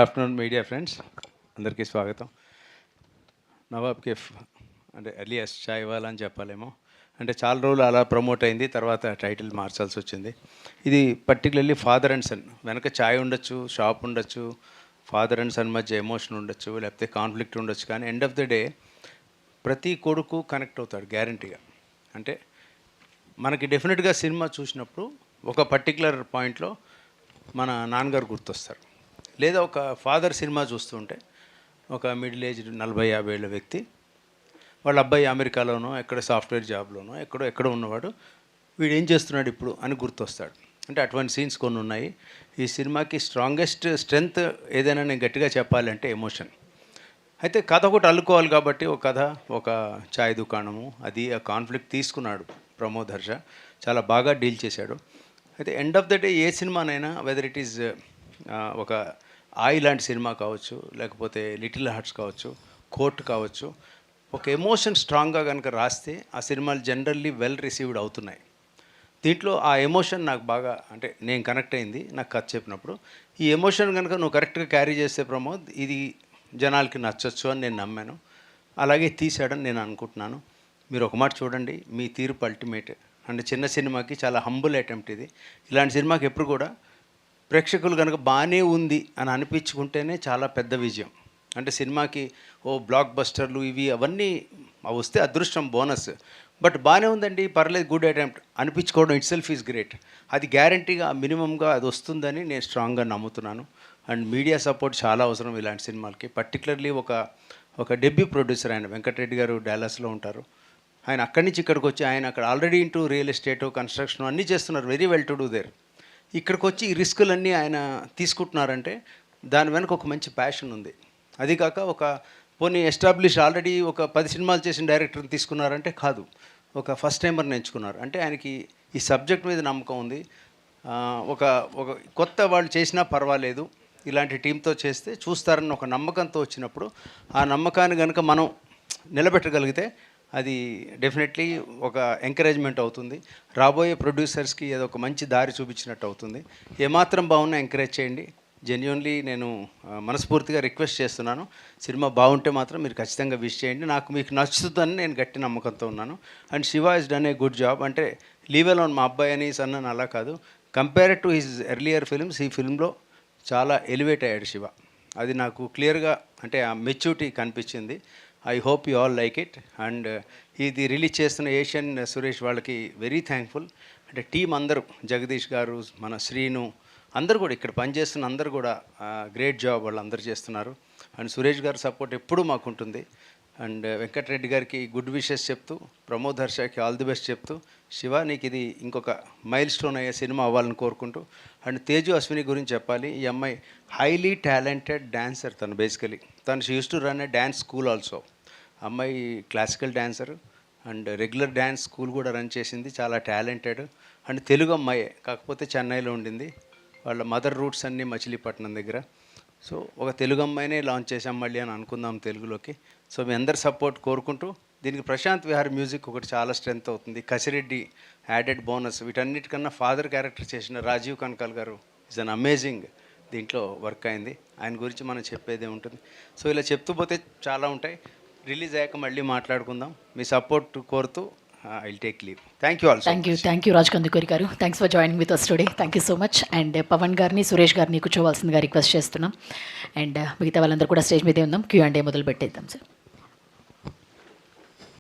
Afternoon media friends అందరికీ స్వాగతం. Nawab cafe అంటే ఎలియాస్ చాయ్ వాలా అని చెప్పాలేమో, అంటే చాలా రోజులు అలా ప్రమోట్ అయింది, తర్వాత టైటిల్ మార్చాల్సి వచ్చింది. ఇది పర్టికులర్లీ ఫాదర్ అండ్ సన్, వెనక చాయ్ ఉండొచ్చు, షాప్ ఉండొచ్చు, ఫాదర్ అండ్ సన్ మధ్య ఎమోషన్ ఉండొచ్చు, లేకపోతే కాన్ఫ్లిక్ట్ ఉండొచ్చు, కానీ ఎండ్ ఆఫ్ ద డే ప్రతి కొడుకు కనెక్ట్ అవుతాడు గ్యారంటీగా. అంటే మనకి డెఫినెట్గా సినిమా చూసినప్పుడు ఒక పర్టికులర్ పాయింట్లో మన నాన్నగారు గుర్తొస్తారు, లేదా ఒక ఫాదర్ సినిమా చూస్తుంటే ఒక మిడిల్ ఏజ్డ్ 40-50 ఏళ్ళ వ్యక్తి, వాళ్ళ అబ్బాయి అమెరికాలోనో ఎక్కడ సాఫ్ట్వేర్ జాబ్లోనో ఎక్కడో ఉన్నవాడు, వీడు ఏం చేస్తున్నాడు ఇప్పుడు అని గుర్తొస్తాడు. అంటే అటువంటి సీన్స్ కొన్ని ఉన్నాయి. ఈ సినిమాకి స్ట్రాంగెస్ట్ స్ట్రెంగ్త్ ఏదైనా నేను గట్టిగా చెప్పాలంటే ఎమోషన్. అయితే కథ ఒకటి అల్లుకోవాలి కాబట్టి ఒక కథ, ఒక ఛాయ్ దుకాణము, అది ఆ కాన్ఫ్లిక్ట్ తీసుకున్నాడు ప్రమోద్ హర్ష, చాలా బాగా డీల్ చేశాడు. అయితే ఎండ్ ఆఫ్ ద డే ఏ సినిమానైనా, వెదర్ ఇట్ ఈజ్ ఒక ఆయి లాంటి సినిమా కావచ్చు, లేకపోతే లిటిల్ హార్ట్స్ కావచ్చు, కోర్ట్ కావచ్చు, ఒక ఎమోషన్ స్ట్రాంగ్గా కనుక రాస్తే ఆ సినిమాలు జనరల్లీ వెల్ రిసీవ్డ్ అవుతున్నాయి. దీంట్లో ఆ ఎమోషన్ నాకు బాగా, అంటే నేను కనెక్ట్ అయింది నాకు కథ చెప్పినప్పుడు. ఈ ఎమోషన్ కనుక నువ్వు కరెక్ట్గా క్యారీ చేస్తే ప్రమోద్, ఇది జనాలకి నచ్చచ్చు అని నేను నమ్మాను. అలాగే తీసాడని నేను అనుకుంటున్నాను. మీరు ఒక మాట చూడండి, మీ తీర్పు అల్టిమేట్. అంటే చిన్న సినిమాకి చాలా హంబుల్ అటెంప్ట్ ఇది. ఇలాంటి సినిమాకి ఎప్పుడు కూడా ప్రేక్షకులు కనుక బాగానే ఉంది అని అనిపించుకుంటేనే చాలా పెద్ద విజయం. అంటే సినిమాకి బ్లాక్ బస్టర్లు ఇవి అవన్నీ వస్తే అదృష్టం, బోనస్. బట్ బాగానే ఉందండి, పర్లేదు, గుడ్ అటెంప్ట్ అనిపించుకోవడం ఇట్ సెల్ఫ్ ఈజ్ గ్రేట్. అది గ్యారంటీగా మినిమంగా అది వస్తుందని నేను స్ట్రాంగ్గా నమ్ముతున్నాను. అండ్ మీడియా సపోర్ట్ చాలా అవసరం ఇలాంటి సినిమాలకి. పర్టికులర్లీ ఒక డెబ్యూ ప్రొడ్యూసర్ ఆయన వెంకటరెడ్డి గారు డాలస్లో ఉంటారు. ఆయన అక్కడి నుంచి ఇక్కడికి వచ్చి, ఆయన అక్కడ already into real estate, construction అన్నీ చేస్తున్నారు, very well to do there. ఇక్కడికి వచ్చి ఈ రిస్కులన్నీ ఆయన తీసుకుంటున్నారంటే దాని వెనక ఒక మంచి ప్యాషన్ ఉంది. అది కాక ఒక పోనీ ఎస్టాబ్లిష్ ఆల్రెడీ ఒక 10 సినిమాలు చేసిన డైరెక్టర్ని తీసుకున్నారంటే కాదు, ఒక ఫస్ట్ టైమర్ని ఎంచుకున్నారు. అంటే ఆయనకి ఈ సబ్జెక్ట్ మీద నమ్మకం ఉంది. ఒక ఒక కొత్త వాళ్ళు చేసినా పర్వాలేదు, ఇలాంటి టీంతో చేస్తే చూస్తారని ఒక నమ్మకంతో వచ్చినప్పుడు, ఆ నమ్మకాన్ని కనుక మనం నిలబెట్టగలిగితే అది డెఫినెట్లీ ఒక ఎంకరేజ్మెంట్ అవుతుంది. రాబోయే ప్రొడ్యూసర్స్కి ఏదో ఒక మంచి దారి చూపించినట్టు అవుతుంది. ఏమాత్రం బాగున్నా ఎంకరేజ్ చేయండి. జెన్యూన్లీ నేను మనస్ఫూర్తిగా రిక్వెస్ట్ చేస్తున్నాను. సినిమా బాగుంటే మాత్రం మీరు ఖచ్చితంగా విష్ చేయండి. మీకు నచ్చుతుందని నేను గట్టి నమ్మకంతో ఉన్నాను. And Shiva is done a good job. అంటే లీవ్ అలోన్ మా అబ్బాయి అని సన్ అని అలా కాదు, compare to his earlier films ఈ ఫిల్మ్లో చాలా ఎలివేట్ అయ్యాడు శివ. అది నాకు క్లియర్గా, అంటే ఆ మెచ్యూరిటీ కనిపించింది. I hope you all like it. And ఇది రిలీజ్ చేస్తున్న ఏషియన్ సురేష్ వాళ్ళకి వెరీ థ్యాంక్ఫుల్. అంటే టీం అందరూ, జగదీష్ గారు, మన శ్రీను, అందరూ కూడా ఇక్కడ పనిచేస్తున్న అందరూ కూడా గ్రేట్ జాబ్ వాళ్ళు అందరూ చేస్తున్నారు. అండ్ సురేష్ గారి సపోర్ట్ ఎప్పుడూ మాకుంటుంది. అండ్ వెంకటరెడ్డి గారికి గుడ్ విషెస్ చెప్తూ, ప్రమోద్ హర్షకి ఆల్ ది బెస్ట్ చెప్తూ, శివ నీకు ఇది ఇంకొక మైల్ స్టోన్ అయ్యే సినిమా అవ్వాలని కోరుకుంటూ. అండ్ తేజు అశ్విని గురించి చెప్పాలి. ఈ అమ్మాయి హైలీ టాలెంటెడ్ డాన్సర్. తను basically she used to run a dance school also. అమ్మాయి classical dancer and regular dance school కూడా రన్ చేసింది. చాలా టాలెంటెడ్. అండ్ తెలుగు అమ్మాయే, కాకపోతే చెన్నైలో ఉండింది. వాళ్ళ మదర్ రూట్స్ అన్నీ మచిలీపట్నం దగ్గర. సో ఒక తెలుగు అమ్మాయినే లాంచ్ చేసాం మళ్ళీ అని అనుకుందాం తెలుగులోకి. సో మీ అందరి సపోర్ట్ కోరుకుంటూ, దీనికి ప్రశాంత్ విహార్ మ్యూజిక్ ఒకటి చాలా స్ట్రెంత్ అవుతుంది. Kasireddy added bonus. వీటన్నిటికన్నా ఫాదర్ క్యారెక్టర్ చేసిన Rajiv Kanakal garu is an amazing దీంట్లో వర్క్ అయింది. ఆయన గురించి మనం చెప్పేదే ఉంటుంది. సో ఇలా చెప్తూ పోతే చాలా ఉంటాయి. రిలీజ్ అయ్యాక మళ్ళీ మాట్లాడుకుందాం. మీ సపోర్ట్ కోరుతూ I will take leave. Thank you all. Thank you Raj Kandukuri garu. Thanks for joining with us today. Thank you so much. And Pawan గారిని, సురేష్ గారిని కూర్చోవాల్సిందిగా రిక్వెస్ట్ చేస్తున్నాం. అండ్ మిగతా వాళ్ళందరూ కూడా స్టేజ్ మీదే ఉందాం. Q&A మొదలు పెట్టేద్దాం సార్.